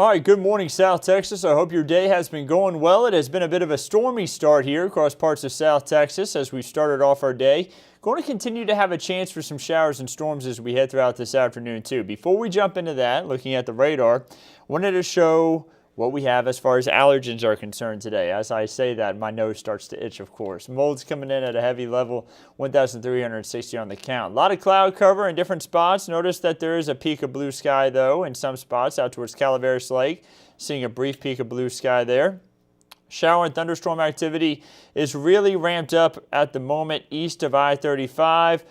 All right, good morning, South Texas. I hope your day has been going well. It has been a bit of a stormy start here across parts of South Texas as we started off our day. Going to continue to have a chance for some showers and storms as we head throughout this afternoon, too. Before we jump into that, looking at the radar, wanted to show what we have as far as allergens are concerned today. As I say that, my nose starts to itch, of course. Mold's coming in at a heavy level, 1,360 on the count. A lot of cloud cover in different spots. Notice that there is a peak of blue sky, though, in some spots out towards Calaveras Lake. Seeing a brief peak of blue sky there. Shower and thunderstorm activity is really ramped up at the moment east of I-35.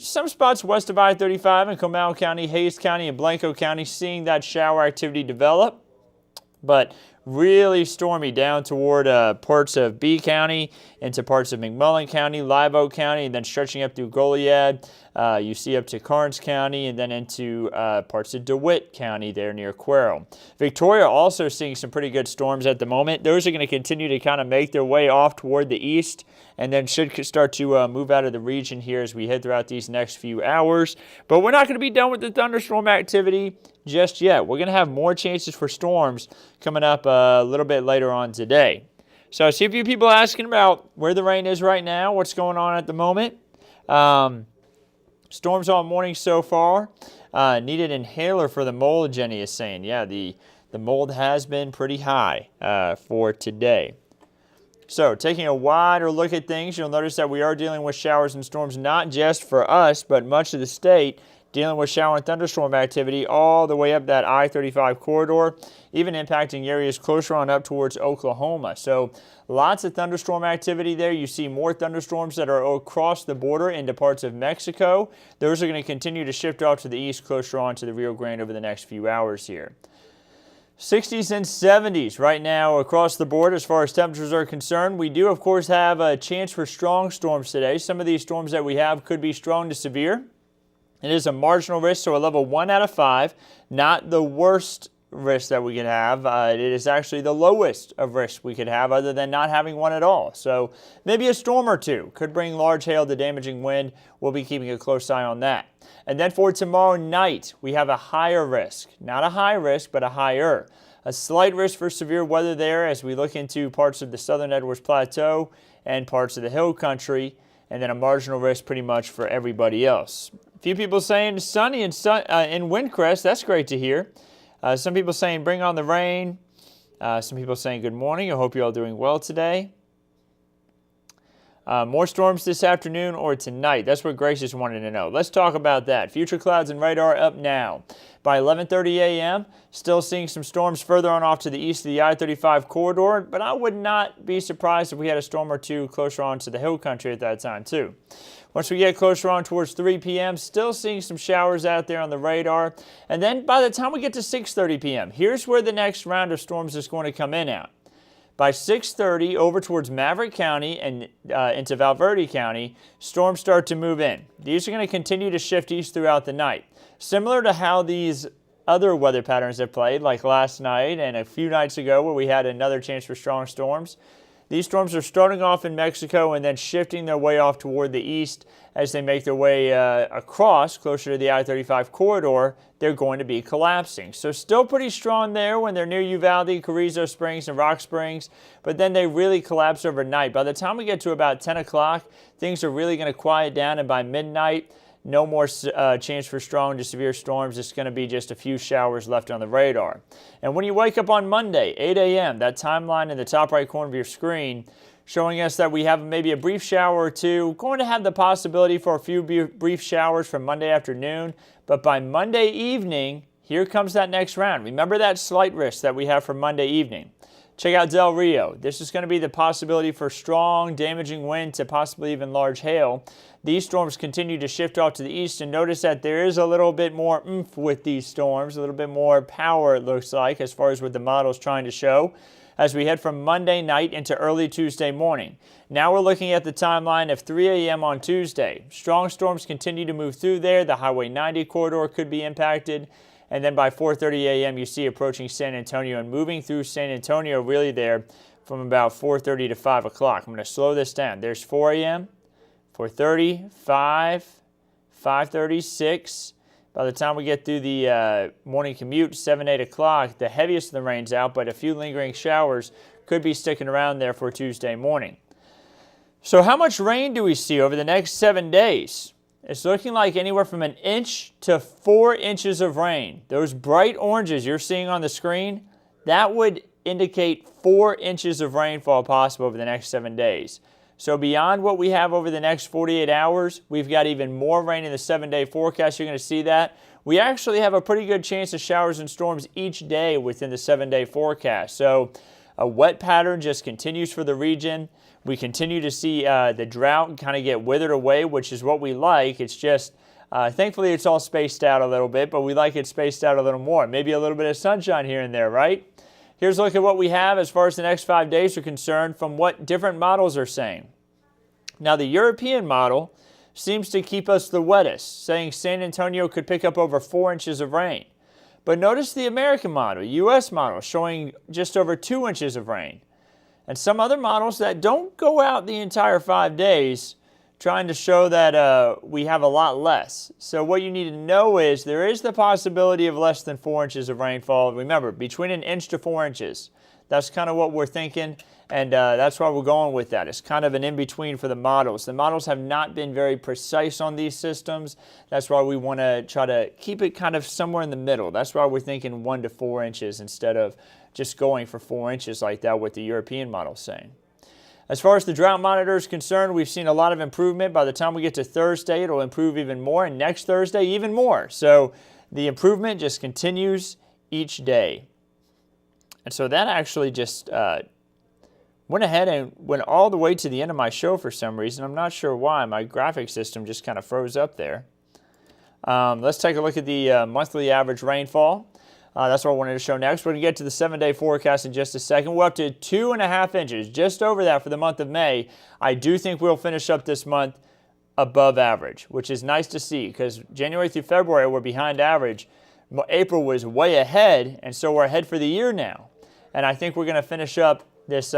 Some spots west of I-35 in Comal County, Hayes County, and Blanco County seeing that shower activity develop. But really stormy down toward parts of B County, into parts of McMullen County, Live Oak County, and then stretching up through Goliad. You see up to Karnes County, and then into parts of DeWitt County there near Quarrel. Victoria also seeing some pretty good storms at the moment. Those are going to continue to kind of make their way off toward the east, and then should start to move out of the region here as we head throughout these next few hours. But we're not going to be done with the thunderstorm activity just yet. We're going to have more chances for storms coming up a little bit later on today. So I see a few people asking about where the rain is right now, what's going on at the moment. Storms all morning so far. Needed inhaler for the mold, Jenny is saying. Yeah, the mold has been pretty high for today. So taking a wider look at things, you'll notice that we are dealing with showers and storms, not just for us, but much of the state, dealing with shower and thunderstorm activity all the way up that I-35 corridor, even impacting areas closer on up towards Oklahoma. So lots of thunderstorm activity there. You see more thunderstorms that are across the border into parts of Mexico. Those are going to continue to shift off to the east, closer on to the Rio Grande over the next few hours here. 60s and 70s right now across the board as far as temperatures are concerned. We do, of course, have a chance for strong storms today. Some of these storms that we have could be strong to severe. It is a marginal risk, so a level 1 out of 5, not the worst risk that we could have. It is actually the lowest of risks we could have other than not having one at all. So maybe a storm or two could bring large hail to damaging wind. We'll be keeping a close eye on that. And then for tomorrow night, we have a higher risk. Not a high risk, but a higher. A slight risk for severe weather there as we look into parts of the southern Edwards Plateau and parts of the hill country, and then a marginal risk pretty much for everybody else. A few people saying sunny in Windcrest. That's great to hear. Some people saying bring on the rain. Some people saying good morning. I hope you're all doing well today. More storms this afternoon or tonight. That's what Grace just wanted to know. Let's talk about that. Future clouds and radar up now. By 11:30 a.m., still seeing some storms further on off to the east of the I-35 corridor, but I would not be surprised if we had a storm or two closer on to the hill country at that time too. Once we get closer on towards 3 p.m., still seeing some showers out there on the radar. And then by the time we get to 6:30 p.m., here's where the next round of storms is going to come in at. By 6:30, over towards Maverick County and into Valverde County, storms start to move in. These are going to continue to shift east throughout the night. Similar to how these other weather patterns have played, like last night and a few nights ago where we had another chance for strong storms. These storms are starting off in Mexico and then shifting their way off toward the east as they make their way across closer to the I-35 corridor. They're going to be collapsing. So still pretty strong there when they're near Uvalde, Carrizo Springs, and Rock Springs, but then they really collapse overnight. By the time we get to about 10 o'clock, things are really going to quiet down, and by midnight, no more chance for strong to severe storms. It's going to be just a few showers left on the radar. And when you wake up on Monday, 8 a.m., that timeline in the top right corner of your screen showing us that we have maybe a brief shower or two. Going to have the possibility for a few brief showers from Monday afternoon. But by Monday evening, here comes that next round. Remember that slight risk that we have for Monday evening. Check out Del Rio. This is going to be the possibility for strong, damaging wind to possibly even large hail. These storms continue to shift off to the east, and notice that there is a little bit more oomph with these storms, a little bit more power it looks like as far as what the model is trying to show as we head from Monday night into early Tuesday morning. Now we're looking at the timeline of 3 a.m. on Tuesday. Strong storms continue to move through there. The Highway 90 corridor could be impacted. And then by 4:30 a.m. you see approaching San Antonio and moving through San Antonio really there from about 4:30 to 5 o'clock. I'm going to slow this down. There's 4 a.m., 4:30, 5, 5:30, 6. By the time we get through the morning commute, 7, 8 o'clock, the heaviest of the rain's out, but a few lingering showers could be sticking around there for Tuesday morning. So how much rain do we see over the next 7 days? It's looking like anywhere from 1 inch to 4 inches of rain. Those bright oranges you're seeing on the screen, that would indicate 4 inches of rainfall possible over the next 7 days. So beyond what we have over the next 48 hours, we've got even more rain in the 7-day forecast. You're going to see that. We actually have a pretty good chance of showers and storms each day within the 7-day forecast. So a wet pattern just continues for the region. We continue to see the drought kind of get withered away, which is what we like. It's just, thankfully it's all spaced out a little bit, but we like it spaced out a little more. Maybe a little bit of sunshine here and there, right? Here's a look at what we have as far as the next 5 days are concerned from what different models are saying. Now, the European model seems to keep us the wettest, saying San Antonio could pick up over 4 inches of rain. But notice the American model, U.S. model, showing just over 2 inches of rain. And some other models that don't go out the entire 5 days, trying to show that we have a lot less. So what you need to know is there is the possibility of less than 4 inches of rainfall. Remember, between 1 inch to 4 inches. That's kind of what we're thinking, and that's why we're going with that. It's kind of an in-between for the models. The models have not been very precise on these systems. That's why we want to try to keep it kind of somewhere in the middle. That's why we're thinking 1 to 4 inches instead of just going for 4 inches like that, what the European model is saying. As far as the drought monitor is concerned, we've seen a lot of improvement. By the time we get to Thursday, it'll improve even more, and next Thursday, even more. So the improvement just continues each day. And so that actually just went ahead and went all the way to the end of my show for some reason. I'm not sure why. My graphic system just kind of froze up there. Let's take a look at the monthly average rainfall. That's what I wanted to show next. We're going to get to the 7-day forecast in just a second. We're up to 2.5 inches, just over that for the month of May. I do think we'll finish up this month above average, which is nice to see because January through February we're behind average. April was way ahead, and so we're ahead for the year now. And I think we're going to finish up this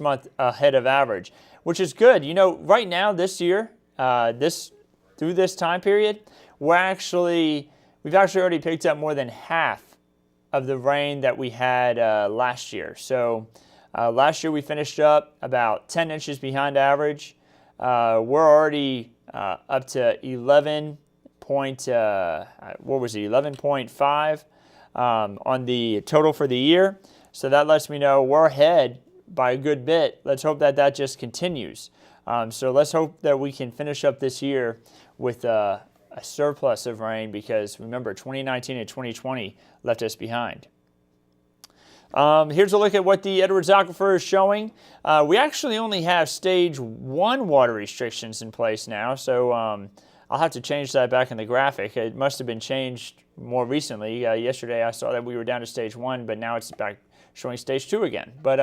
month ahead of average, which is good. You know, right now this year, through this time period, we've actually already picked up more than half of the rain that we had last year. So last year we finished up about 10 inches behind average. We're already up to 11.5 on the total for the year. So that lets me know we're ahead by a good bit. Let's hope that that just continues. So let's hope that we can finish up this year with a surplus of rain because remember 2019 and 2020 left us behind. Here's a look at what the Edwards Aquifer is showing. We actually only have stage 1 water restrictions in place now, so I'll have to change that back in the graphic. It must have been changed more recently. Yesterday I saw that we were down to stage 1, but now it's back showing stage 2 again. But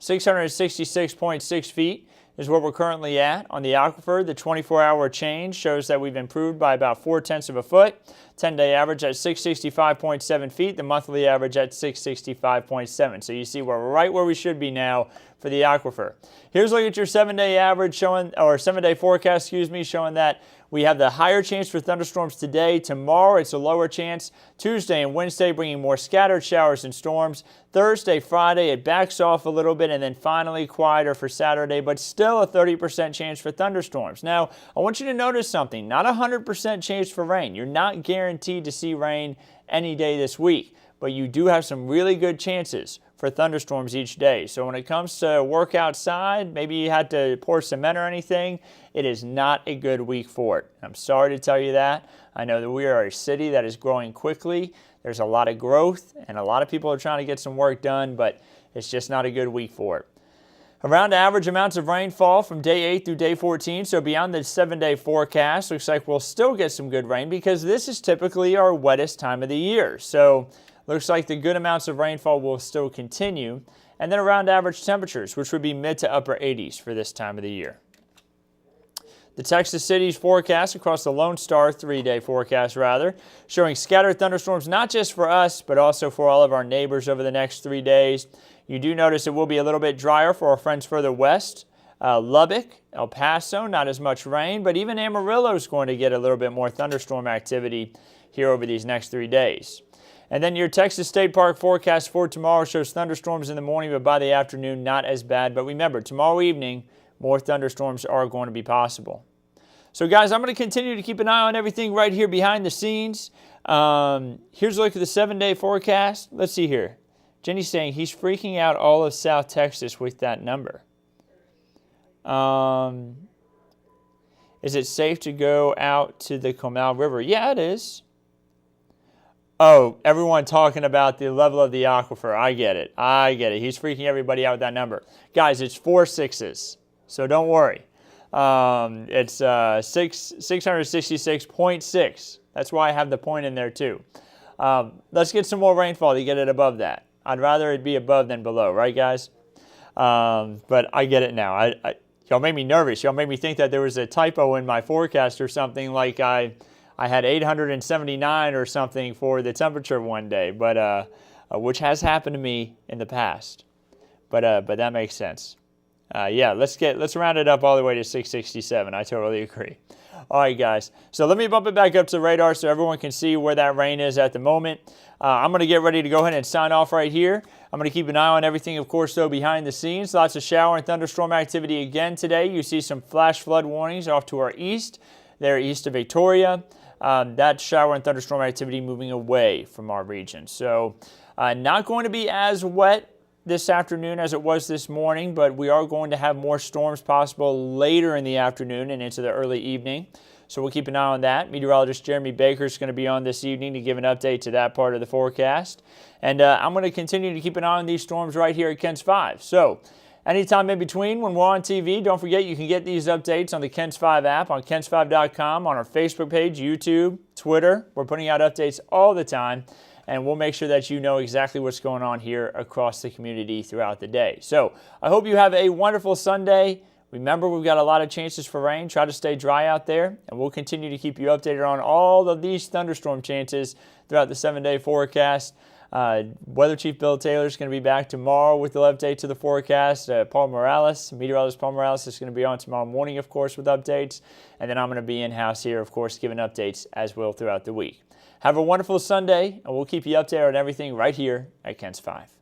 666.6 feet is what we're currently at on the aquifer. The 24-hour change shows that we've improved by about 0.4 of a foot. 10-day average at 665.7 feet. The monthly average at 665.7. So you see we're right where we should be now for the aquifer. Here's a look at your 7-day average showing, or 7-day forecast, showing that we have the higher chance for thunderstorms today. Tomorrow, it's a lower chance. Tuesday and Wednesday, bringing more scattered showers and storms. Thursday, Friday, it backs off a little bit, and then finally quieter for Saturday, but still a 30% chance for thunderstorms. Now, I want you to notice something. Not 100% chance for rain. You're not guaranteed to see rain any day this week, but you do have some really good chances for thunderstorms each day. So when it comes to work outside, maybe you had to pour cement or anything, it is not a good week for it. I'm sorry to tell you that. I know that we are a city that is growing quickly. There's a lot of growth and a lot of people are trying to get some work done, but it's just not a good week for it. Around average amounts of rainfall from day 8 through day 14, so beyond the 7-day forecast, looks like we'll still get some good rain because this is typically our wettest time of the year. So looks like the good amounts of rainfall will still continue. And then around average temperatures, which would be mid to upper 80s for this time of the year. The Texas cities forecast across the Lone Star 3-day forecast showing scattered thunderstorms not just for us, but also for all of our neighbors over the next 3 days. You do notice it will be a little bit drier for our friends further west. Lubbock, El Paso, not as much rain, but even Amarillo is going to get a little bit more thunderstorm activity here over these next 3 days. And then your Texas State Park forecast for tomorrow shows thunderstorms in the morning, but by the afternoon, not as bad. But remember, tomorrow evening, more thunderstorms are going to be possible. So guys, I'm going to continue to keep an eye on everything right here behind the scenes. Here's a look at the 7-day forecast. Let's see here. Jenny's saying he's freaking out all of South Texas with that number. Is it safe to go out to the Comal River? Yeah, it is. Oh, everyone talking about the level of the aquifer. I get it. I get it. He's freaking everybody out with that number. Guys, it's 4 6s, so don't worry. It's 666.6. That's why I have the point in there too. Let's get some more rainfall to get it above that. I'd rather it be above than below, right guys? But I get it now. Y'all made me nervous. Y'all made me think that there was a typo in my forecast or something, like I had 879 or something for the temperature one day, but which has happened to me in the past. But that makes sense. Yeah, let's round it up all the way to 667. I totally agree. All right, guys. So let me bump it back up to the radar so everyone can see where that rain is at the moment. I'm going to get ready to go ahead and sign off right here. I'm going to keep an eye on everything, of course, though, behind the scenes. Lots of shower and thunderstorm activity again today. You see some flash flood warnings off to our east, there east of Victoria. That shower and thunderstorm activity moving away from our region. So not going to be as wet this afternoon as it was this morning, but we are going to have more storms possible later in the afternoon and into the early evening. So we'll keep an eye on that. Meteorologist Jeremy Baker is going to be on this evening to give an update to that part of the forecast. And I'm going to continue to keep an eye on these storms right here at KENS 5. So anytime in between when we're on TV, don't forget you can get these updates on the KENS 5 app, on KENS5.com, on our Facebook page, YouTube, Twitter. We're putting out updates all the time, and we'll make sure that you know exactly what's going on here across the community throughout the day. So I hope you have a wonderful Sunday. Remember, we've got a lot of chances for rain. Try to stay dry out there, and we'll continue to keep you updated on all of these thunderstorm chances throughout the 7-day forecast. Weather Chief Bill Taylor is going to be back tomorrow with the update to the forecast. Meteorologist Paul Morales is going to be on tomorrow morning, of course, with updates. And then I'm going to be in-house here, of course, giving updates as well throughout the week. Have a wonderful Sunday, and we'll keep you updated on everything right here at KENS 5.